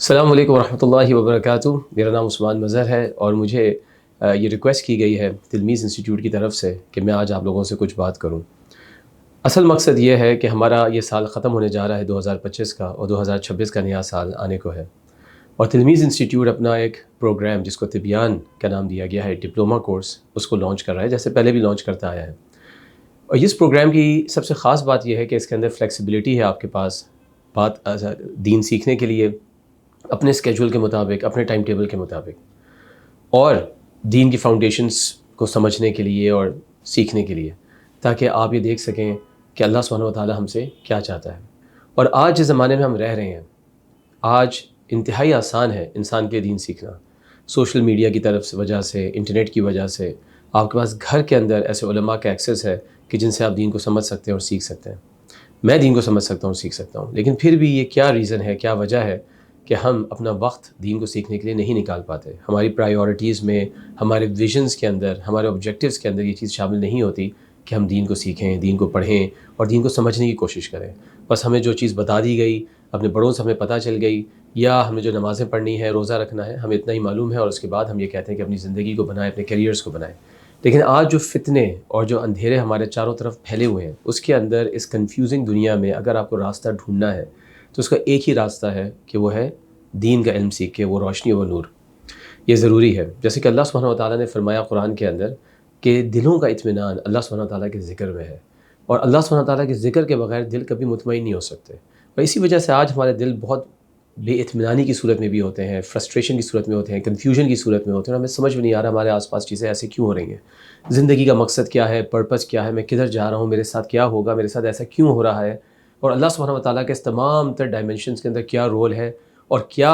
السلام علیکم ورحمۃ اللہ وبرکاتہ۔ میرا نام عثمان مظہر ہے اور مجھے یہ ریکویسٹ کی گئی ہے تلمیذ انسٹیٹیوٹ کی طرف سے کہ میں آج آپ لوگوں سے کچھ بات کروں۔ اصل مقصد یہ ہے کہ ہمارا یہ سال ختم ہونے جا رہا ہے 2025 کا، اور 2026 کا نیا سال آنے کو ہے، اور تلمیذ انسٹیٹیوٹ اپنا ایک پروگرام جس کو طبیان کا نام دیا گیا ہے، ڈپلومہ کورس، اس کو لانچ کر رہا ہے، جیسے پہلے بھی لانچ کرتا آیا ہے۔ اور اس پروگرام کی سب سے خاص بات یہ ہے کہ اس کے اندر فلیکسیبلٹی ہے آپ کے پاس دین سیکھنے کے لیے، اپنے اسکیجول کے مطابق، اپنے ٹائم ٹیبل کے مطابق، اور دین کی فاؤنڈیشنز کو سمجھنے کے لیے اور سیکھنے کے لیے، تاکہ آپ یہ دیکھ سکیں کہ اللہ سبحانہ و تعالی ہم سے کیا چاہتا ہے۔ اور آج جس زمانے میں ہم رہ رہے ہیں، آج انتہائی آسان ہے انسان کے دین سیکھنا۔ سوشل میڈیا کی طرف سے وجہ سے، انٹرنیٹ کی وجہ سے آپ کے پاس گھر کے اندر ایسے علماء کا ایکسیس ہے کہ جن سے آپ دین کو سمجھ سکتے ہیں اور سیکھ سکتے ہیں۔ میں دین کو سمجھ سکتا ہوں، سیکھ سکتا ہوں، لیکن پھر بھی یہ کیا ریزن ہے، کیا وجہ ہے کہ ہم اپنا وقت دین کو سیکھنے کے لیے نہیں نکال پاتے؟ ہماری پرائیورٹیز میں، ہمارے ویژنز کے اندر، ہمارے آبجیکٹیوز کے اندر یہ چیز شامل نہیں ہوتی کہ ہم دین کو سیکھیں، دین کو پڑھیں اور دین کو سمجھنے کی کوشش کریں۔ بس ہمیں جو چیز بتا دی گئی، اپنے بڑوں سے ہمیں پتہ چل گئی، یا ہمیں جو نمازیں پڑھنی ہے، روزہ رکھنا ہے، ہمیں اتنا ہی معلوم ہے، اور اس کے بعد ہم یہ کہتے ہیں کہ اپنی زندگی کو بنائیں، اپنے کیریئرز کو بنائیں۔ لیکن آج جو فتنے اور جو اندھیرے ہمارے چاروں طرف پھیلے ہوئے ہیں، اس کے اندر، اس کنفیوزنگ دنیا میں اگر آپ کو راستہ ڈھونڈنا ہے تو اس کا ایک ہی راستہ ہے کہ وہ ہے دین کا علم سیکھ کے، وہ روشنی، وہ نور۔ یہ ضروری ہے، جیسے کہ اللہ سبحانہ و تعالیٰ نے فرمایا قرآن کے اندر کہ دلوں کا اطمینان اللہ سبحانہ و تعالیٰ کے ذکر میں ہے، اور اللہ سبحانہ و تعالیٰ کے ذکر کے بغیر دل کبھی مطمئن نہیں ہو سکتے۔ اور اسی وجہ سے آج ہمارے دل بہت بے اطمینانی کی صورت میں بھی ہوتے ہیں، فرسٹریشن کی صورت میں ہوتے ہیں، کنفیوژن کی صورت میں ہوتے ہیں، اور ہمیں سمجھ میں نہیں آ رہا ہمارے آس پاس چیزیں ایسے کیوں ہو رہی ہیں، زندگی کا مقصد کیا ہے، پرپس کیا ہے، میں کدھر جا رہا ہوں، میرے ساتھ کیا ہوگا، میرے ساتھ ایسا کیوں ہو رہا ہے، اور اللہ سبحانہ و تعالیٰ کے اس تمام تر ڈائمنشنز کے اندر کیا رول ہے اور کیا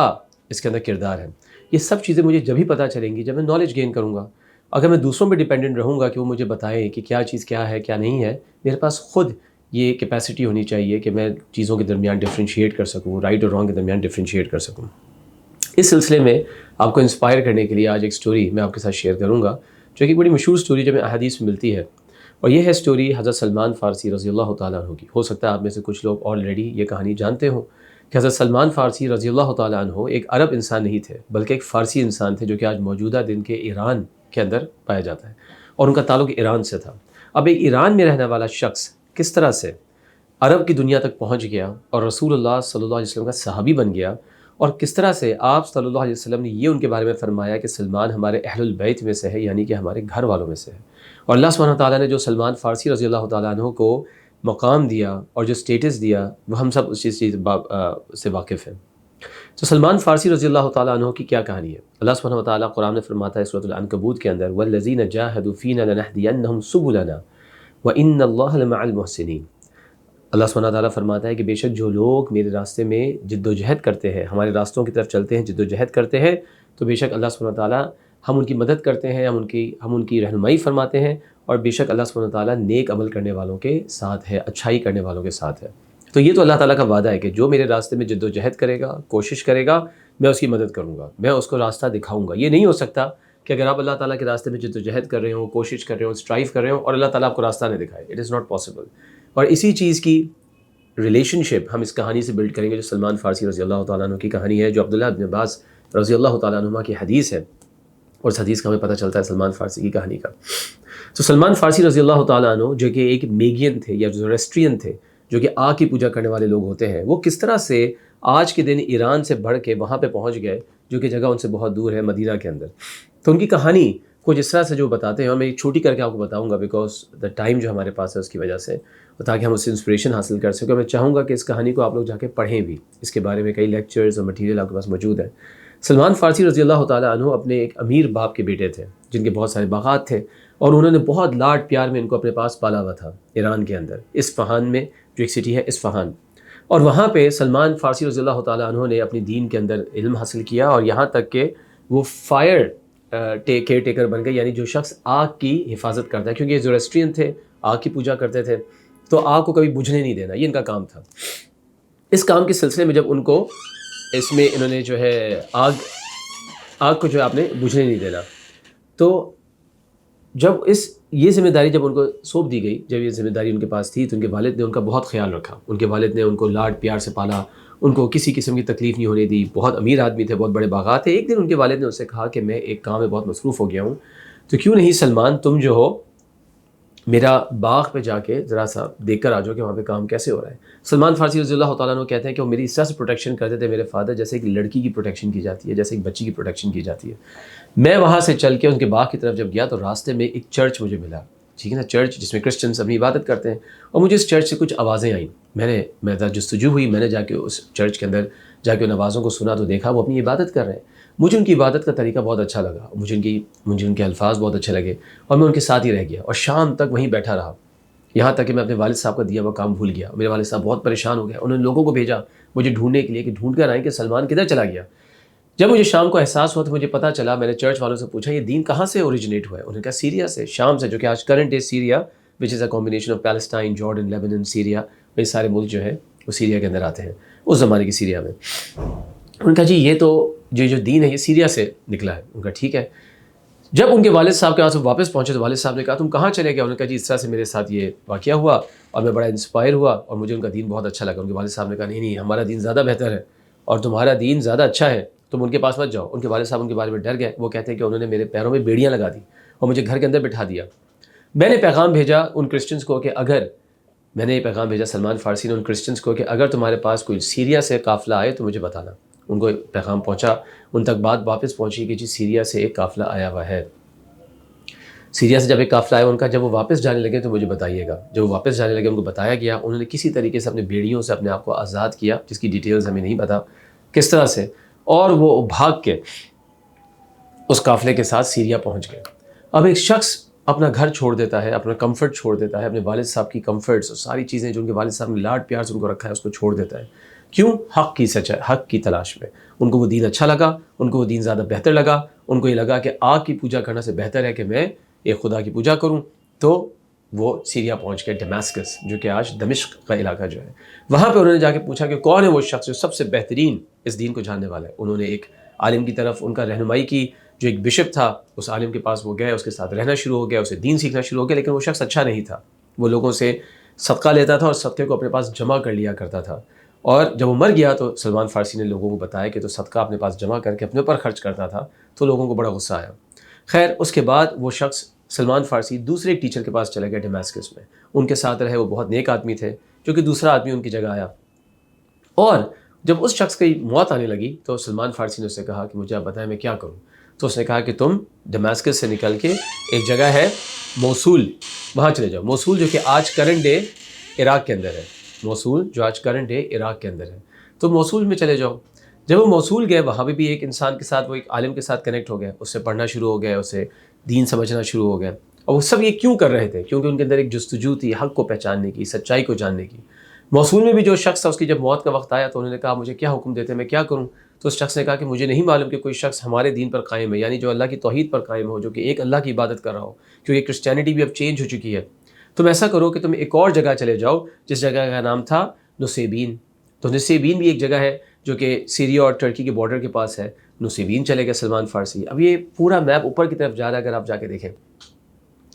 اس کے اندر کردار ہے۔ یہ سب چیزیں مجھے جب ہی پتہ چلیں گی جب میں نالج گین کروں گا۔ اگر میں دوسروں پہ ڈیپینڈنٹ رہوں گا کہ وہ مجھے بتائیں کہ کیا چیز کیا ہے، کیا نہیں ہے، میرے پاس خود یہ کیپیسٹی ہونی چاہیے کہ میں چیزوں کے درمیان ڈفرینشیٹ کر سکوں، رائٹ اور رانگ کے درمیان ڈفرینشیٹ کر سکوں۔ اس سلسلے میں آپ کو انسپائر کرنے کے لیے آج ایک سٹوری میں آپ کے ساتھ شیئر کروں گا، جو کہ بڑی مشہور سٹوری جو میں احادیث میں ملتی ہے، اور یہ ہے سٹوری حضرت سلمان فارسی رضی اللہ تعالیٰ عنہ کی۔ ہو سکتا ہے آپ میں سے کچھ لوگ آلریڈی یہ کہانی جانتے ہوں کہ حضرت سلمان فارسی رضی اللہ تعالیٰ عنہ ایک عرب انسان نہیں تھے، بلکہ ایک فارسی انسان تھے، جو کہ آج موجودہ دن کے ایران کے اندر پایا جاتا ہے، اور ان کا تعلق ایران سے تھا۔ اب ایک ایران میں رہنے والا شخص کس طرح سے عرب کی دنیا تک پہنچ گیا اور رسول اللہ صلی اللہ علیہ وسلم کا صحابی بن گیا، اور کس طرح سے آپ صلی اللہ علیہ وسلم نے یہ ان کے بارے میں فرمایا کہ سلمان ہمارے اہل البیت میں سے ہے، یعنی کہ ہمارے گھر والوں میں سے ہے۔ اور اللہ سبحانہ تعالیٰ نے جو سلمان فارسی رضی اللہ تعالیٰ عنہ کو مقام دیا اور جو سٹیٹس دیا، وہ ہم سب اس چیز سے واقف ہیں۔ تو سلمان فارسی رضی اللہ تعالیٰ عنہ کی کیا کہانی ہے؟ اللہ سبحانہ تعالیٰ قرآن میں فرماتا ہے سورۃ العنکبوت کے اندر، وَالَّذِينَ جَاهَدُوا فِينَا لَنَهْدِيَنَّهُمْ سُبُلَنَا وَإِنَّ اللَّهَ لَمَعَ الْمُحْسِنِينَ۔ اللہ سبحانہ تعالیٰ فرماتا ہے کہ بے شک جو لوگ میرے راستے میں جد و جہد کرتے ہیں، ہمارے راستوں کی طرف چلتے ہیں، جد و جہد کرتے ہیں، تو بے شک اللہ سبحانہ تعالیٰ ہم ان کی مدد کرتے ہیں، ہم ان کی رہنمائی فرماتے ہیں، اور بے شک اللہ سبحانہ تعالیٰ نیک عمل کرنے والوں کے ساتھ ہے، اچھائی کرنے والوں کے ساتھ ہے۔ تو یہ تو اللہ تعالیٰ کا وعدہ ہے کہ جو میرے راستے میں جد و جہد کرے گا، کوشش کرے گا، میں اس کی مدد کروں گا، میں اس کو راستہ دکھاؤں گا۔ یہ نہیں ہو سکتا کہ اگر آپ اللہ تعالیٰ کے راستے میں جد و جہد کر رہے ہوں، کوشش کر رہے ہوں، اسٹرائیو کر رہے ہوں، اور اللہ تعالیٰ آپ کو راستہ نہ دکھائے۔ It is not possible. اور اسی چیز کی ریلیشن شپ ہم اس کہانی سے بلڈ کریں گے جو سلمان فارسی رضی اللہ تعالیٰ عنہ کی کہانی ہے، جو عبداللہ بن عباس رضی اللہ تعالیٰ عنہ کی حدیث ہے، اور اس حدیث کا ہمیں پتہ چلتا ہے سلمان فارسی کی کہانی کا۔ تو سلمان فارسی رضی اللہ تعالیٰ عنہ جو کہ ایک میگین تھے یا زورسٹرین تھے، جو کہ آگ کی پوجا کرنے والے لوگ ہوتے ہیں، وہ کس طرح سے آج کے دن ایران سے بڑھ کے وہاں پہ پہنچ گئے، جو کہ جگہ ان سے بہت دور ہے، مدینہ کے اندر۔ تو ان کی کہانی کو جس طرح سے جو بتاتے ہیں، میں چھوٹی کر کے آپ کو بتاؤں گا بیکاز دا ٹائم جو ہمارے پاس ہے اس کی وجہ سے، تاکہ ہم اس سے انسپریشن حاصل کر سکیں۔ میں چاہوں گا کہ اس کہانی کو آپ لوگ جا کے پڑھیں بھی، اس کے بارے میں کئی لیکچرز اور مٹیریل آپ کے پاس موجود ہے۔ سلمان فارسی رضی اللہ تعالیٰ عنہ اپنے ایک امیر باپ کے بیٹے تھے، جن کے بہت سارے باغات تھے، اور انہوں نے بہت لاڈ پیار میں ان کو اپنے پاس پالا ہوا تھا، ایران کے اندر، اصفہان میں، جو ایک سٹی ہے اصفہان۔ اور وہاں پہ سلمان فارسی رضی اللہ تعالیٰ عنہ نے اپنی دین کے اندر علم حاصل کیا، اور یہاں تک کہ وہ فائر کیئر ٹیکر بن گئے، یعنی جو شخص آگ کی حفاظت کرتا ہے، کیونکہ یہ زورسٹرین تھے، آگ کی پوجا کرتے تھے، تو آگ کو کبھی بجھنے نہیں دینا، یہ ان کا کام تھا۔ اس کام کے سلسلے میں جب ان کو اس میں انہوں نے جو ہے آگ کو جو ہے آپ نے بجھنے نہیں دینا، تو جب یہ ذمہ داری جب ان کو سونپ دی گئی، جب یہ ذمہ داری ان کے پاس تھی، تو ان کے والد نے ان کا بہت خیال رکھا، ان کے والد نے ان کو لاڈ پیار سے پالا، ان کو کسی قسم کی تکلیف نہیں ہونے دی، بہت امیر آدمی تھے، بہت بڑے باغات تھے۔ ایک دن ان کے والد نے ان سے کہا کہ میں ایک کام میں بہت مصروف ہو گیا ہوں، تو کیوں نہیں سلمان تم جو ہو میرا باغ پہ جا کے ذرا سا دیکھ کر آ جاؤ کہ وہاں پہ کام کیسے ہو رہا ہے۔ سلمان فارسی رضی اللہ تعالیٰ عنہ کہتے ہیں کہ وہ میری اس طرح سے پروٹیکشن کرتے تھے میرے فادر، جیسے ایک لڑکی کی پروٹیکشن کی جاتی ہے، جیسے ایک بچی کی پروٹیکشن کی جاتی ہے۔ میں وہاں سے چل کے ان کے باغ کی طرف جب گیا تو راستے میں ایک چرچ مجھے ملا، ٹھیک ہے نا، چرچ جس میں کرسچنس اپنی عبادت کرتے ہیں، اور مجھے اس چرچ سے کچھ آوازیں آئیں۔ میں جستجو ہوئی، میں نے جا کے اس چرچ کے اندر جا کے ان آوازوں کو سنا تو دیکھا وہ اپنی عبادت کر رہے ہیں۔ مجھے ان کی عبادت کا طریقہ بہت اچھا لگا، مجھے ان کے الفاظ بہت اچھے لگے، اور میں ان کے ساتھ ہی رہ گیا اور شام تک وہیں بیٹھا رہا، یہاں تک کہ میں اپنے والد صاحب کا دیا ہوا کام بھول گیا۔ میرے والد صاحب بہت پریشان ہو گئے، انہوں نے لوگوں کو بھیجا مجھے ڈھونڈنے کے لیے کہ ڈھونڈ کر آئیں کہ سلمان کدھر چلا گیا۔ جب مجھے شام کو احساس ہوا تو مجھے پتہ چلا، میں نے چرچ والوں سے پوچھا یہ دین کہاں سے اوریجنیٹ ہوا ہے؟ انہوں نے کہا سیریا سے، شام سے، جو کہ آج کرنٹ ڈے سیریا وچ is a combination of Palestine, Jordan, Lebanon, Syria, یہ سارے ملک جو ہے وہ سیریا کے اندر آتے ہیں، اس زمانے کی سیریا میں۔ انہوں نے کہا جی یہ تو جو دین ہے یہ سیریا سے نکلا ہے۔ ان کا ٹھیک ہے۔ جب ان کے والد صاحب کے وہاں سے واپس پہنچے تو والد صاحب نے کہا تم کہاں چلے گئے؟ انہوں نے کہا جی اس طرح سے میرے ساتھ یہ واقعہ ہوا اور میں بڑا انسپائر ہوا اور مجھے ان کا دین بہت اچھا لگا۔ ان کے والد صاحب نے کہا نہیں ہمارا دین زیادہ بہتر ہے اور تمہارا دین زیادہ اچھا ہے، تم ان کے پاس مت جاؤ۔ ان کے والد صاحب ان کے بارے میں ڈر گئے، وہ کہتے ہیں کہ انہوں نے میرے پیروں میں بیڑیاں لگا دی اور مجھے گھر کے اندر بٹھا دیا۔ میں نے پیغام بھیجا ان کرسچنس کو کہ میں نے یہ پیغام بھیجا، سلمان فارسی نے ان کرسچنس کو، کہ اگر تمہارے پاس کوئی سیریا سے قافلہ آئے تو مجھے بتانا۔ ان کو پیغام پہنچا، ان تک بات واپس پہنچی کہ جی سیریا سے ایک قافلہ آیا ہوا ہے۔ سیریا سے جب ایک قافلہ آیا ان کا، جب وہ واپس جانے لگے تو مجھے بتائیے گا۔ جب وہ واپس جانے لگے ان کو بتایا گیا، انہوں نے کسی طریقے سے اپنے بیڑیوں سے اپنے آپ کو آزاد کیا، جس کی ڈیٹیلز ہمیں نہیں پتا کس طرح سے، اور وہ بھاگ کے اس قافلے کے ساتھ سیریا پہنچ گئے۔ اب ایک شخص اپنا گھر چھوڑ دیتا ہے، اپنا کمفرٹ چھوڑ دیتا ہے، اپنے والد صاحب کی کمفرٹس اور ساری چیزیں جو ان کے والد صاحب نے لاڈ پیار سے ان کو رکھا ہے اس کو چھوڑ دیتا ہے۔ کیوں؟ حق کی سچائی، حق کی تلاش میں۔ ان کو وہ دین اچھا لگا، ان کو وہ دین زیادہ بہتر لگا، ان کو یہ لگا کہ آگ کی پوجا کرنے سے بہتر ہے کہ میں ایک خدا کی پوجا کروں، تو وہ سیریا پہنچ گئے، ڈماسکس جو کہ آج دمشق کا علاقہ جو ہے، وہاں پہ انہوں نے جا کے پوچھا کہ کون ہے وہ شخص جو سب سے بہترین اس دین کو جاننے والا ہے۔ انہوں نے ایک عالم کی طرف ان کا رہنمائی کی، جو ایک بشپ تھا، اس عالم کے پاس وہ گئے، اس کے ساتھ رہنا شروع ہو گیا، اسے دین سیکھنا شروع ہو گیا، لیکن وہ شخص اچھا نہیں تھا، وہ لوگوں سے صدقہ لیتا تھا اور صدقے کو اپنے پاس جمع کر لیا کرتا تھا، اور جب وہ مر گیا تو سلمان فارسی نے لوگوں کو بتایا کہ تو صدقہ اپنے پاس جمع کر کے اپنے اوپر خرچ کرتا تھا، تو لوگوں کو بڑا غصہ آیا۔ خیر اس کے بعد وہ شخص سلمان فارسی دوسرے ایک ٹیچر کے پاس چلے گئے ڈماسکس میں، ان کے ساتھ رہے، وہ بہت نیک آدمی تھے، جو کہ دوسرا آدمی ان کی جگہ آیا، اور جب اس شخص کی موت آنے لگی تو سلمان فارسی نے اس سے کہا کہ مجھے آپ بتائیں میں کیا کروں؟ تو اس نے کہا کہ تم ڈماسکس سے نکل کے ایک جگہ ہے موصول، وہاں چلے جاؤ۔ موصول جو کہ آج کرنٹ ڈے عراق کے اندر ہے، موصول جو آج کرنٹ ڈے عراق کے اندر ہے، تو موصول میں چلے جاؤ۔ جب وہ موصول گئے وہاں پہ بھی ایک انسان کے ساتھ، وہ ایک عالم کے ساتھ کنیکٹ ہو گئے، اس سے پڑھنا شروع ہو گئے، اسے دین سمجھنا شروع ہو گئے، اور وہ سب یہ کیوں کر رہے تھے؟ کیونکہ ان کے اندر ایک جستجو تھی حق کو پہچاننے کی، سچائی کو جاننے کی۔ موصول میں بھی جو شخص تھا، اس کی جب موت کا وقت آیا تو انہوں نے کہا مجھے کیا حکم دیتے ہیں، میں کیا کروں؟ تو اس شخص نے کہا کہ مجھے نہیں معلوم کہ کوئی شخص ہمارے دین پر قائم ہے، یعنی جو اللہ کی توحید پر قائم ہو، جو کہ ایک اللہ کی عبادت کر رہا ہو، کیونکہ کرسچینٹی بھی اب چینج ہو چکی ہے۔ تم ایسا کرو کہ تم ایک اور جگہ چلے جاؤ جس جگہ کا نام تھا نصیبین۔ تو نصیبین بھی ایک جگہ ہے جو کہ سیریا اور ترکی کے بارڈر کے پاس ہے، نصیبین چلے گئے سلمان فارسی۔ اب یہ پورا میپ اوپر کی طرف جا رہا ہے، اگر آپ جا کے دیکھیں،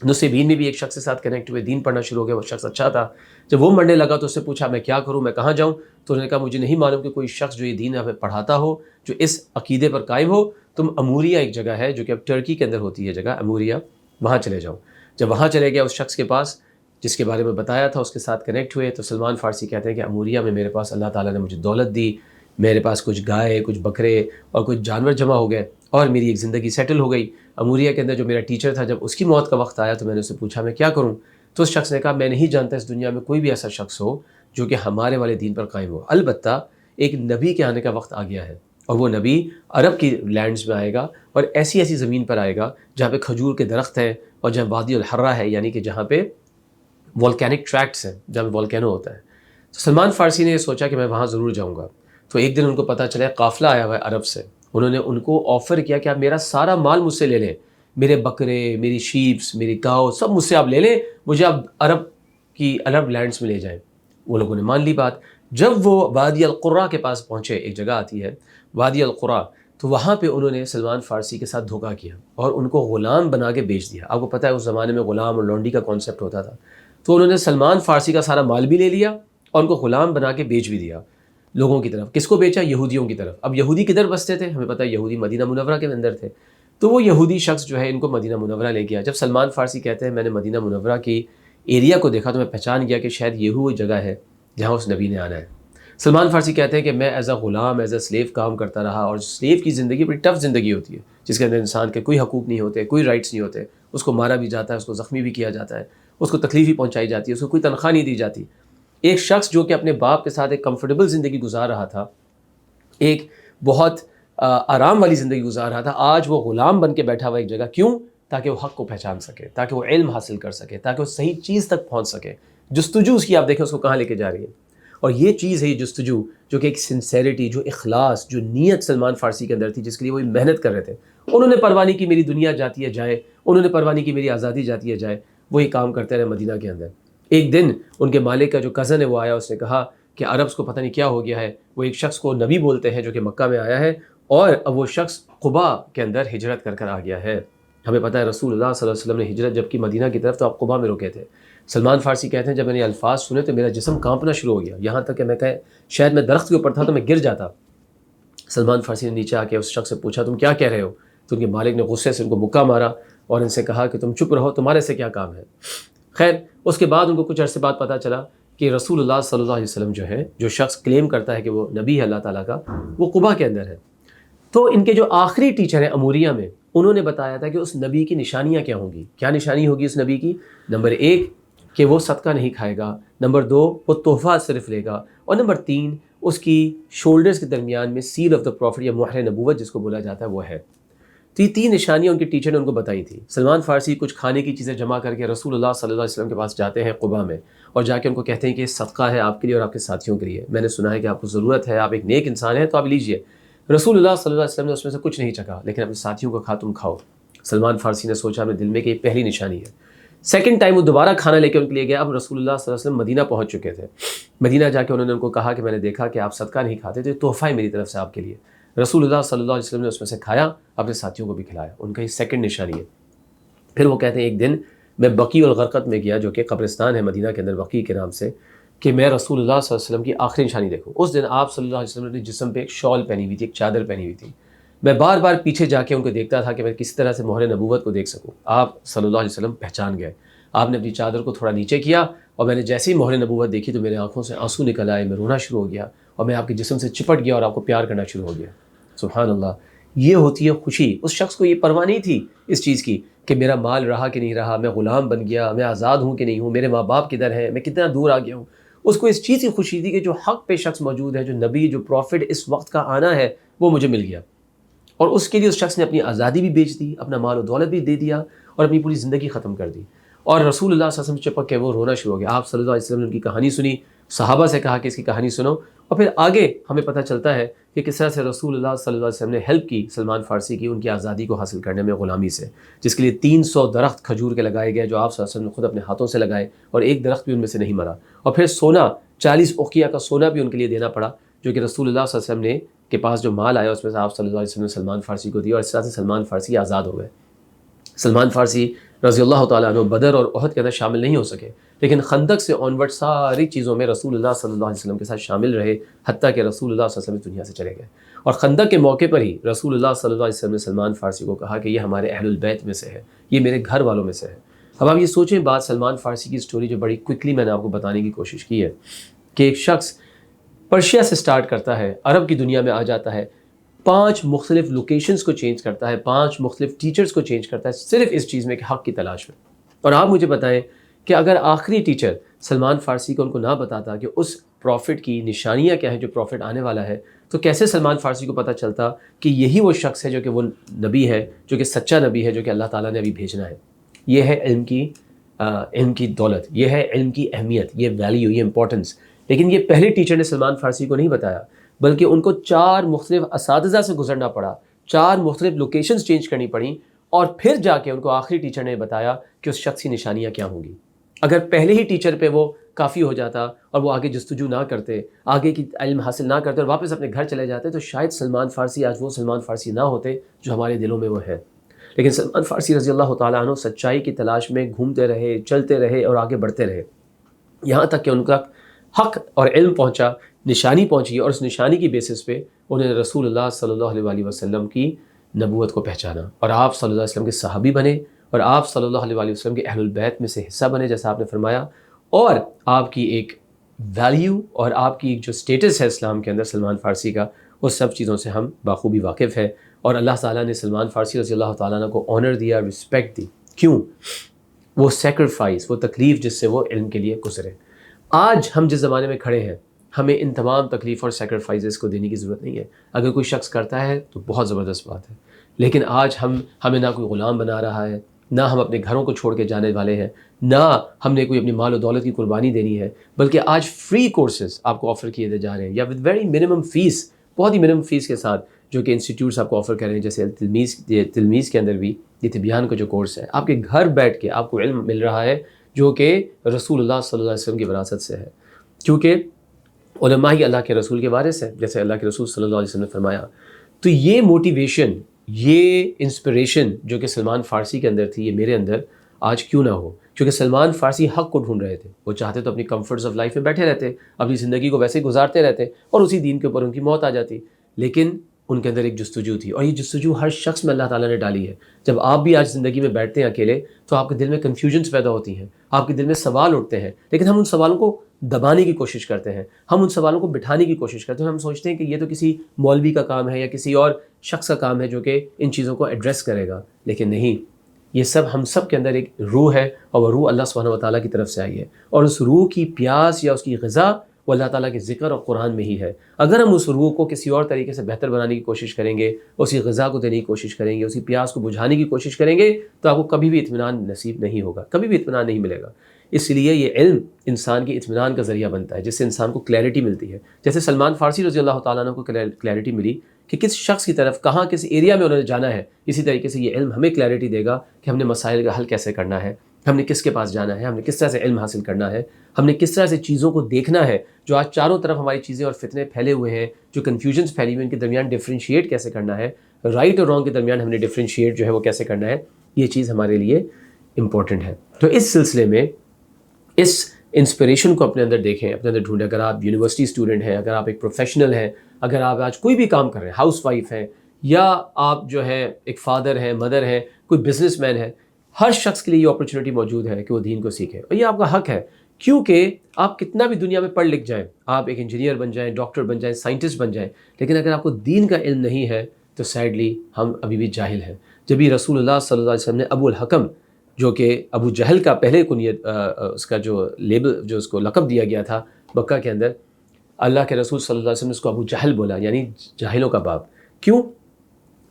نصیبین میں بھی ایک شخص کے ساتھ کنیکٹ ہوئے، دین پڑھنا شروع ہو گیا، وہ شخص اچھا تھا۔ جب وہ مرنے لگا تو اس سے پوچھا میں کیا کروں، میں کہاں جاؤں؟ تو انہوں نے کہا مجھے نہیں معلوم کہ کوئی شخص جو یہ دین ہمیں پڑھاتا ہو، جو اس عقیدے پر قائم ہو، تم اموریا ایک جگہ ہے جو کہ اب ترکی کے اندر ہوتی ہے جگہ اموریا، وہاں چلے جاؤ۔ جب وہاں چلے گیا اس شخص کے پاس جس کے بارے میں بتایا تھا، اس کے ساتھ کنیکٹ ہوئے، تو سلمان فارسی کہتے ہیں کہ اموریا میں میرے پاس اللہ تعالیٰ نے مجھے دولت دی، میرے پاس کچھ گائے، کچھ بکرے اور کچھ جانور جمع ہو گئے، اور میری ایک زندگی سیٹل ہو گئی۔ اموریا کے اندر جو میرا ٹیچر تھا، جب اس کی موت کا وقت آیا تو میں نے اس سے پوچھا میں کیا کروں؟ تو اس شخص نے کہا میں نہیں جانتا اس دنیا میں کوئی بھی ایسا شخص ہو جو کہ ہمارے والے دین پر قائم ہو، البتہ ایک نبی کے آنے کا وقت آ گیا ہے، اور وہ نبی عرب کی لینڈز میں آئے گا، اور ایسی ایسی زمین پر آئے گا جہاں پہ کھجور کے درخت ہیں، اور جہاں وادی الحرہ ہے، یعنی کہ جہاں پہ والکینک ٹریکٹس ہیں، جہاں پہ والکینو ہوتا ہے۔ تو سلمان فارسی نے یہ سوچا کہ میں وہاں ضرور جاؤں گا۔ تو ایک دن ان کو پتہ چلا قافلہ آیا ہوا ہے عرب سے، انہوں نے ان کو آفر کیا کہ آپ میرا سارا مال مجھ سے لے لیں، میرے بکرے، میری شیپس، میری کاؤ، سب مجھ سے آپ لے لیں، مجھے آپ عرب لینڈز میں لے جائیں۔ وہ لوگوں نے مان لی بات۔ جب وہ وادی القرا کے پاس پہنچے، ایک جگہ آتی ہے وادی القرا، تو وہاں پہ انہوں نے سلمان فارسی کے ساتھ دھوکہ کیا اور ان کو غلام بنا کے بیچ دیا۔ آپ کو پتہ ہے اس زمانے میں غلام اور لونڈی کا کانسیپٹ ہوتا تھا، تو انہوں نے سلمان فارسی کا سارا مال بھی لے لیا اور ان کو غلام بنا کے بیچ بھی دیا۔ لوگوں کی طرف. کس کو بیچا؟ یہودیوں کی طرف. اب یہودی کدھر بستے تھے؟ ہمیں پتہ ہے یہودی مدینہ منورہ کے اندر تھے. تو وہ یہودی شخص جو ہے ان کو مدینہ منورہ لے گیا. جب سلمان فارسی کہتے ہیں میں نے مدینہ منورہ کی ایریا کو دیکھا تو میں پہچان گیا کہ شاید یہ وہ جگہ ہے جہاں اس نبی نے آنا ہے. سلمان فارسی کہتے ہیں کہ میں as a Ghulam as a sleeve کام کرتا رہا, اور سلیو کی زندگی بڑی ٹف زندگی ہوتی ہے جس کے اندر انسان کے کوئی حقوق نہیں ہوتے, کوئی رائٹس نہیں ہوتے, اس کو مارا بھی جاتا ہے, اس کو زخمی بھی کیا جاتا ہے, اس کو تکلیف بھی پہنچائی جاتی ہے, اس کو کوئی تنخواہ نہیں دی جاتی. ایک شخص جو کہ اپنے باپ کے ساتھ ایک کمفرٹیبل زندگی گزار رہا تھا, ایک بہت آرام والی زندگی گزار رہا تھا, آج وہ غلام بن کے بیٹھا ہوا ایک جگہ. کیوں؟ تاکہ وہ حق کو پہچان سکے, تاکہ وہ علم حاصل کر سکے, تاکہ وہ صحیح چیز تک پہنچ سکے. جستجو اس کی آپ دیکھیں اس کو کہاں لے کے جا رہی ہے. اور یہ چیز ہے یہ جستجو جو کہ ایک سنسیریٹی, جو اخلاص, جو نیت سلمان فارسی کے اندر تھی جس کے لیے وہ محنت کر رہے تھے. انہوں نے پرواہ نہیں کی میری دنیا جاتی ہے جائے, انہوں نے پرواہ نہیں کی میری آزادی جاتی ہے جائے, وہی کام کرتے رہے مدینہ کے اندر. ایک دن ان کے مالک کا جو کزن ہے وہ آیا, اس نے کہا کہ عربس کو پتہ نہیں کیا ہو گیا ہے, وہ ایک شخص کو نبی بولتے ہیں جو کہ مکہ میں آیا ہے, اور اب وہ شخص قبا کے اندر ہجرت کر آ گیا ہے. ہمیں پتہ ہے رسول اللہ صلی اللہ علیہ وسلم نے ہجرت جب کی مدینہ کی طرف تو آپ قبا میں رکے تھے. سلمان فارسی کہتے ہیں جب میں نے الفاظ سنے تو میرا جسم کانپنا شروع ہو گیا, یہاں تک کہ میں کہے شاید میں درخت کے اوپر تھا تو میں گر جاتا. سلمان فارسی نے نیچے آ کے اس شخص سے پوچھا تم کیا کہہ رہے ہو؟ تو ان کے مالک نے غصے سے ان کو مکہ مارا اور ان سے کہا کہ تم چپ رہو, تمہارے سے کیا کام ہے. خیر اس کے بعد ان کو کچھ عرصے بعد پتہ چلا کہ رسول اللہ صلی اللہ علیہ وسلم جو ہے, جو شخص کلیم کرتا ہے کہ وہ نبی ہے اللہ تعالیٰ کا, وہ قبا کے اندر ہے. تو ان کے جو آخری ٹیچر ہیں اموریہ میں, انہوں نے بتایا تھا کہ اس نبی کی نشانیاں کیا ہوں گی. کیا نشانی ہوگی اس نبی کی؟ نمبر 1 کہ وہ صدقہ نہیں کھائے گا, نمبر 2 وہ تحفہ صرف لے گا, اور نمبر 3 اس کی شولڈرز کے درمیان میں سیل آف دا پروفٹ یا مہر نبوت جس کو بولا جاتا ہے وہ ہے. تو یہ 3 نشانیاں ان کے ٹیچر نے ان کو بتائی تھی. سلمان فارسی کچھ کھانے کی چیزیں جمع کر کے رسول اللہ صلی اللہ علیہ وسلم کے پاس جاتے ہیں قبا میں, اور جا کے ان کو کہتے ہیں کہ یہ صدقہ ہے آپ کے لیے اور آپ کے ساتھیوں کے لیے, میں نے سنا ہے کہ آپ کو ضرورت ہے, آپ ایک نیک انسان ہیں تو آپ لیجئے. رسول اللہ صلی اللہ علیہ وسلم نے اس میں سے کچھ نہیں چکھا, لیکن اپنے ساتھیوں کو کہا تم کھاؤ. سلمان فارسی نے سوچا اپنے دل میں کہ یہ پہلی نشانی ہے. سیکنڈ ٹائم وہ دوبارہ کھانا لے کے ان کے لیے گیا. اب رسول اللہ صلی اللہ علیہ وسلم مدینہ پہنچ چکے تھے. مدینہ جا کے انہوں نے ان کو کہا کہ میں نے دیکھا کہ آپ صدقہ نہیں کھاتے, تو یہ تحفہ ہے میری طرف سے آپ کے لیے. رسول اللہ صلی اللہ علیہ وسلم نے اس میں سے کھایا, اپنے ساتھیوں کو بھی کھلایا. ان کا یہ سیکنڈ نشانی ہے. پھر وہ کہتے ہیں ایک دن میں بقیع الغرقد میں گیا, جو کہ قبرستان ہے مدینہ کے اندر بقیع کے نام سے, کہ میں رسول اللہ صلی اللہ علیہ وسلم کی آخری نشانی دیکھوں. اس دن آپ صلی اللہ علیہ وسلم نے جسم پہ ایک شال پہنی ہوئی تھی, ایک چادر پہنی ہوئی تھی. میں بار بار پیچھے جا کے ان کو دیکھتا تھا کہ میں کسی طرح سے مہر نبوت کو دیکھ سکوں. آپ صلی اللہ علیہ وسلم پہچان گئے. آپ نے اپنی چادر کو تھوڑا نیچے کیا, اور میں نے جیسے ہی مہر نبوت دیکھی تو میرے آنکھوں سے آنسو نکل آئے, میں رونا شروع ہو گیا, اور میں آپ کے جسم سے چپٹ گیا اور آپ کو پیار کرنا شروع ہو گیا. سبحان اللہ, یہ ہوتی ہے خوشی. اس شخص کو یہ پرواہ نہیں تھی اس چیز کی کہ میرا مال رہا کہ نہیں رہا, میں غلام بن گیا, میں آزاد ہوں کہ نہیں ہوں, میرے ماں باپ کدھر ہیں, میں کتنا دور آ گیا ہوں. اس کو اس چیز کی خوشی تھی کہ جو حق پہ شخص موجود ہے, جو نبی, جو پروفٹ اس وقت کا آنا ہے, وہ مجھے مل گیا. اور اس کے لیے اس شخص نے اپنی آزادی بھی بیچ دی, اپنا مال و دولت بھی دے دیا, اور اپنی پوری زندگی ختم کر دی. اور رسول اللہ صلی اللہ علیہ وسلم چپک کے وہ رونا شروع ہو گیا. آپ صلی اللہ علیہ وسلم نے ان کی کہانی سنی, صحابہ سے کہا کہ اس کی کہانی سنو, اور پھر آگے ہمیں پتہ چلتا ہے کہ کس طرح سے رسول اللہ صلی اللہ علیہ وسلم نے ہیلپ کی سلمان فارسی کی ان کی آزادی کو حاصل کرنے میں غلامی سے, جس کے لیے 300 درخت کھجور کے لگائے گئے جو آپ صلی اللہ علیہ وسلم نے خود اپنے ہاتھوں سے لگائے, اور ایک درخت بھی ان میں سے نہیں مرا. اور پھر سونا, 40 اوقیہ کا سونا بھی ان کے لیے دینا پڑا, جو کہ رسول اللہ صلی اللہ علیہ وسلم نے کے پاس جو مال آیا اس میں سے آپ صلی اللہ علیہ وسلم نے سلمان فارسی کو دیا, اور اس طرح سے سلمان فارسی آزاد ہو گئے. سلمان فارسی رضی اللہ تعالیٰ عنہ بدر اور احد کے اندر شامل نہیں ہو سکے, لیکن خندق سے آن ورڈ ساری چیزوں میں رسول اللہ صلی اللہ علیہ وسلم کے ساتھ شامل رہے, حتیٰ کہ رسول اللہ صلی اللہ علیہ وسلم دنیا سے چلے گئے. اور خندق کے موقع پر ہی رسول اللہ صلی اللہ علیہ وسلم نے سلمان فارسی کو کہا کہ یہ ہمارے اہل البیت میں سے ہے, یہ میرے گھر والوں میں سے ہے. اب آپ یہ سوچیں بات, سلمان فارسی کی سٹوری جو بڑی کوئکلی میں نے آپ کو بتانے کی کوشش کی ہے کہ ایک شخص پرشیا سے سٹارٹ کرتا ہے, عرب کی دنیا میں آ جاتا ہے, 5 مختلف لوکیشنز کو چینج کرتا ہے, 5 مختلف ٹیچرز کو چینج کرتا ہے, صرف اس چیز میں کہ حق کی تلاش میں. اور آپ مجھے بتائیں کہ اگر آخری ٹیچر سلمان فارسی کو ان کو نہ بتاتا کہ اس پروفٹ کی نشانیاں کیا ہیں جو پروفٹ آنے والا ہے, تو کیسے سلمان فارسی کو پتہ چلتا کہ یہی وہ شخص ہے جو کہ وہ نبی ہے, جو کہ سچا نبی ہے, جو کہ اللہ تعالیٰ نے ابھی بھیجنا ہے. یہ ہے علم کی دولت, یہ ہے علم کی اہمیت, یہ ویلیو, یہ امپورٹنس. لیکن یہ پہلے ٹیچر نے سلمان فارسی کو نہیں بتایا, بلکہ ان کو 4 مختلف اساتذہ سے گزرنا پڑا, 4 مختلف لوکیشنز چینج کرنی پڑیں, اور پھر جا کے ان کو آخری ٹیچر نے بتایا کہ اس شخص کی نشانیاں کیا ہوں گی. اگر پہلے ہی ٹیچر پہ وہ کافی ہو جاتا اور وہ آگے جستجو نہ کرتے, آگے کی علم حاصل نہ کرتے اور واپس اپنے گھر چلے جاتے, تو شاید سلمان فارسی آج وہ سلمان فارسی نہ ہوتے جو ہمارے دلوں میں وہ ہے. لیکن سلمان فارسی رضی اللہ تعالیٰ عنہ سچائی کی تلاش میں گھومتے رہے, چلتے رہے اور آگے بڑھتے رہے, یہاں تک کہ ان کا حق اور علم پہنچا، نشانی پہنچی، اور اس نشانی کی بیسس پہ انہوں نے رسول اللہ صلی اللہ علیہ وسلم کی نبوت کو پہچانا، اور آپ صلی اللہ علیہ وسلم کے صحابی بنے، اور آپ صلی اللہ علیہ وسلم کے اہل البیت میں سے حصہ بنے جیسا آپ نے فرمایا، اور آپ کی ایک ویلیو اور آپ کی ایک جو سٹیٹس ہے اسلام کے اندر سلمان فارسی کا، وہ سب چیزوں سے ہم بخوبی واقف ہیں، اور اللہ تعالیٰ نے سلمان فارسی رضی اللہ تعالیٰ عنہ کو آنر دیا، رسپیکٹ دی. کیوں؟ وہ سیکریفائس، وہ تکلیف جس سے وہ علم کے لیے گزرے. آج ہم جس زمانے میں کھڑے ہیں، ہمیں ان تمام تکلیف اور سیکریفائسز کو دینے کی ضرورت نہیں ہے. اگر کوئی شخص کرتا ہے تو بہت زبردست بات ہے، لیکن آج ہمیں نہ کوئی غلام بنا رہا ہے، نہ ہم اپنے گھروں کو چھوڑ کے جانے والے ہیں، نہ ہم نے کوئی اپنی مال و دولت کی قربانی دینی ہے، بلکہ آج فری کورسز آپ کو آفر کیے جا رہے ہیں، یا ود ویری منیمم فیس، بہت ہی منیمم فیس کے ساتھ، جو کہ انسٹیٹیوٹس آپ کو آفر کر رہے ہیں. جیسے تلمیذ کے اندر بھی یہ طبیان کا جو کورس ہے، آپ کے گھر بیٹھ کے آپ کو علم مل رہا ہے جو کہ رسول اللہ صلی اللہ علیہ وسلم کی وراثت سے ہے، کیونکہ علماء ہی اللہ کے رسول کے وارث ہیں، جیسے اللہ کے رسول صلی اللہ علیہ وسلم نے فرمایا. تو یہ موٹیویشن، یہ انسپریشن جو کہ سلمان فارسی کے اندر تھی، یہ میرے اندر آج کیوں نہ ہو؟ کیونکہ سلمان فارسی حق کو ڈھونڈ رہے تھے. وہ چاہتے تو اپنی کمفرٹس آف لائف میں بیٹھے رہتے، اپنی زندگی کو ویسے ہی گزارتے رہتے، اور اسی دین کے اوپر ان کی موت آ جاتی، لیکن ان کے اندر ایک جستجو تھی، اور یہ جستجو ہر شخص میں اللہ تعالیٰ نے ڈالی ہے. جب آپ بھی آج زندگی میں بیٹھتے ہیں اکیلے، تو آپ کے دل میں کنفیوژنس پیدا ہوتی ہیں، آپ کے دل میں سوال اٹھتے ہیں، لیکن ہم ان سوالوں کو دبانے کی کوشش کرتے ہیں، ہم ان سوالوں کو بٹھانے کی کوشش کرتے ہیں. ہم سوچتے ہیں کہ یہ تو کسی مولوی کا کام ہے یا کسی اور شخص کا کام ہے جو کہ ان چیزوں کو ایڈریس کرے گا، لیکن نہیں، یہ سب ہم سب کے اندر ایک روح ہے، اور وہ روح اللہ سبحانہ و تعالیٰ کی طرف سے آئی ہے، اور اس روح کی پیاس یا اس کی غذا وہ اللہ تعالیٰ کے ذکر اور قرآن میں ہی ہے. اگر ہم اس روح کو کسی اور طریقے سے بہتر بنانے کی کوشش کریں گے، اسی غذا کو دینے کی کوشش کریں گے، اسی پیاس کو بجھانے کی کوشش کریں گے، تو آپ کو کبھی بھی اطمینان نصیب نہیں ہوگا، کبھی بھی اطمینان نہیں ملے گا. اس لیے یہ علم انسان کی اطمینان کا ذریعہ بنتا ہے، جس سے انسان کو کلیئرٹی ملتی ہے. جیسے سلمان فارسی رضی اللہ تعالیٰ عنہ کو کلیئرٹی ملی کہ کس شخص کی طرف، کہاں، کس ایریا میں انہوں نے جانا ہے، اسی طریقے سے یہ علم ہمیں کلیئرٹی دے گا کہ ہم نے مسائل کا حل کیسے کرنا ہے، ہم نے کس کے پاس جانا ہے، ہم نے کس طرح سے علم حاصل کرنا ہے، ہم نے کس طرح سے چیزوں کو دیکھنا ہے. جو آج چاروں طرف ہماری چیزیں اور فتنے پھیلے ہوئے ہیں، جو کنفیوژنس پھیلی ہوئی، ان کے درمیان ڈفرینشیٹ کیسے کرنا ہے، رائٹ اور رانگ کے درمیان ہم نے ڈفرینشیٹ جو ہے وہ کیسے کرنا ہے، یہ چیز ہمارے لیے امپورٹنٹ ہے. تو اس سلسلے میں اس انسپریشن کو اپنے اندر دیکھیں، اپنے اندر ڈھونڈیں. اگر آپ یونیورسٹی اسٹوڈنٹ ہیں، اگر آپ ایک پروفیشنل ہیں، اگر آپ آج کوئی بھی کام کر رہے ہیں، ہاؤس وائف ہیں، یا آپ جو ہے ایک فادر ہیں، مدر ہیں، کوئی بزنس مین ہے، ہر شخص کے لیے یہ اپرچونٹی موجود ہے کہ وہ دین کو سیکھے، اور یہ آپ کا حق ہے. کیونکہ آپ کتنا بھی دنیا میں پڑھ لکھ جائیں، آپ ایک انجینئر بن جائیں، ڈاکٹر بن جائیں، سائنٹسٹ بن جائیں، لیکن اگر آپ کو دین کا علم نہیں ہے تو سیڈلی ہم ابھی بھی جاہل ہیں. جب بھی رسول اللہ صلی اللہ علیہ وسلم نے ابو الحکم، جو کہ ابو جہل کا پہلے کنیت، اس کا جو لیبل، جو اس کو لقب دیا گیا تھا مکہ کے اندر، اللہ کے رسول صلی اللہ علیہ وسلم نے اس کو ابو جہل بولا، یعنی جاہلوں کا باپ. کیوں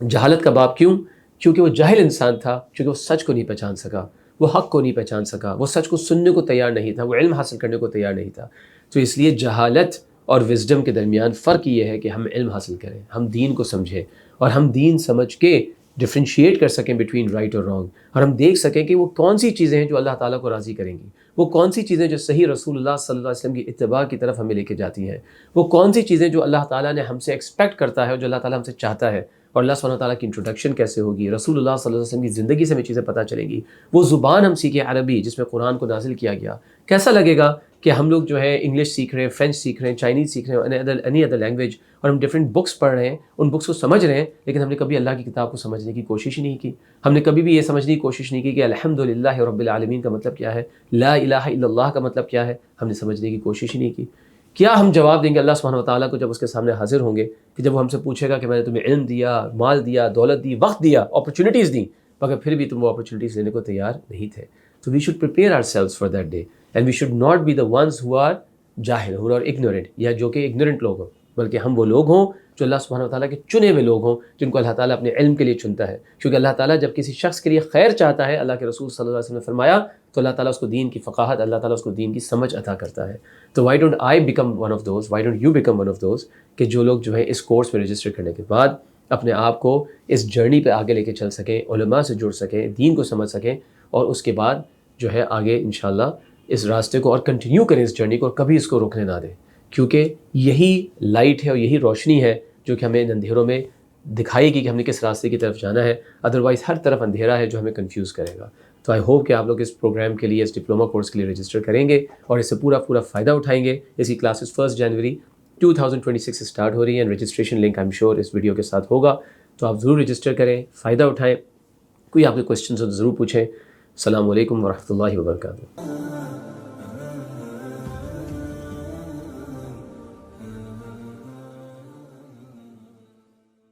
جہالت کا باپ؟ کیوں؟ کیونکہ وہ جاہل انسان تھا، کیونکہ وہ سچ کو نہیں پہچان سکا، وہ حق کو نہیں پہچان سکا، وہ سچ کو سننے کو تیار نہیں تھا، وہ علم حاصل کرنے کو تیار نہیں تھا. تو اس لیے جہالت اور وزڈم کے درمیان فرق یہ ہے کہ ہم علم حاصل کریں، ہم دین کو سمجھیں، اور ہم دین سمجھ کے ڈفرینشیٹ کر سکیں بٹوین رائٹ اور رانگ، اور ہم دیکھ سکیں کہ وہ کون سی چیزیں ہیں جو اللہ تعالیٰ کو راضی کریں گی، وہ کون سی چیزیں جو صحیح رسول اللہ صلی اللہ علیہ وسلم کی اتباع کی طرف ہمیں لے کے جاتی ہیں، وہ کون سی چیزیں جو اللہ تعالیٰ نے ہم سے ایکسپیکٹ کرتا ہے اور جو اللہ تعالیٰ ہم سے چاہتا ہے، اور اللہ سبحانہ تعالیٰ کی انٹروڈکشن کیسے ہوگی، رسول اللہ صلی اللہ علیہ وسلم کی زندگی سے ہمیں چیزیں پتہ چلیں گی. وہ زبان ہم سیکھیں عربی، جس میں قرآن کو نازل کیا گیا. کیسا لگے گا کہ ہم لوگ جو ہے انگلش سیکھ رہے ہیں، فرینچ سیکھ رہے ہیں، چائنیز سیکھ رہے ہیں، اینی ادر لینگویج، اور ہم ڈفرینٹ بکس پڑھ رہے ہیں، ان بکس کو سمجھ رہے ہیں، لیکن ہم نے کبھی اللہ کی کتاب کو سمجھنے کی کوشش ہی نہیں کی. ہم نے کبھی بھی یہ سمجھنے کی کوشش نہیں کی کہ الحمدللہ رب العالمین کا مطلب کیا ہے، لا الہ الا اللہ کا مطلب کیا ہے، ہم نے سمجھنے کی کوشش ہی نہیں کی. کیا ہم جواب دیں گے اللہ سبحانہ و تعالیٰ کو جب اس کے سامنے حاضر ہوں گے، کہ جب وہ ہم سے پوچھے گا کہ میں نے تمہیں علم دیا، مال دیا، دولت دی، وقت دیا، اپرچونیٹیز دیں، مگر پھر بھی تم وہ اپرچونیٹیز لینے کو تیار نہیں تھے. تو we should prepare ourselves for that day, and we should not be the ones who are جاہل، ہو آر اگنورنٹ، یا جو کہ اگنورنٹ لوگ ہوں، بلکہ ہم وہ لوگ ہوں جو اللہ سبحانہ و تعالیٰ کے چنے ہوئے لوگ ہوں، جن کو اللہ تعالیٰ اپنے علم کے لیے چنتا ہے. کیونکہ اللہ تعالیٰ جب کسی شخص کے لیے خیر چاہتا ہے، اللہ کے رسول صلی اللہ علیہ وسلم نے فرمایا، تو اللہ تعالیٰ اس کو دین کی فقاہت، اللہ تعالیٰ اس کو دین کی سمجھ عطا کرتا ہے. تو why don't I become one of those, why don't you become one of those, کہ جو لوگ جو ہے اس کورس میں رجسٹر کرنے کے بعد اپنے آپ کو اس جرنی پہ آگے لے کے چل سکیں، علماء سے جڑ سکیں، دین کو سمجھ سکیں، اور اس کے بعد جو ہے آگے انشاءاللہ اس راستے کو اور کنٹینیو کریں، اس جرنی کو، اور کبھی اس کو روکنے نہ دیں. کیونکہ یہی لائٹ ہے اور یہی روشنی ہے جو کہ ہمیں ان اندھیروں میں دکھائے گی کہ ہم نے کس راستے کی طرف جانا ہے. ادروائز ہر طرف اندھیرا ہے جو ہمیں کنفیوز کرے گا. تو آئی ہوپ کہ آپ لوگ اس پروگرام کے لیے، اس ڈپلوما کورس کے لیے رجسٹر کریں گے اور اس سے پورا فائدہ اٹھائیں گے. اس کی کلاسز 1 جنوری 2026 سے اسٹارٹ ہو رہی ہیں. Registration link I am sure اس ویڈیو کے ساتھ ہوگا، تو آپ ضرور رجسٹر کریں، فائدہ اٹھائیں. کوئی آپ کے کویشچنز ہو تو ضرور پوچھیں. السلام علیکم ورحمۃ اللہ وبرکاتہ.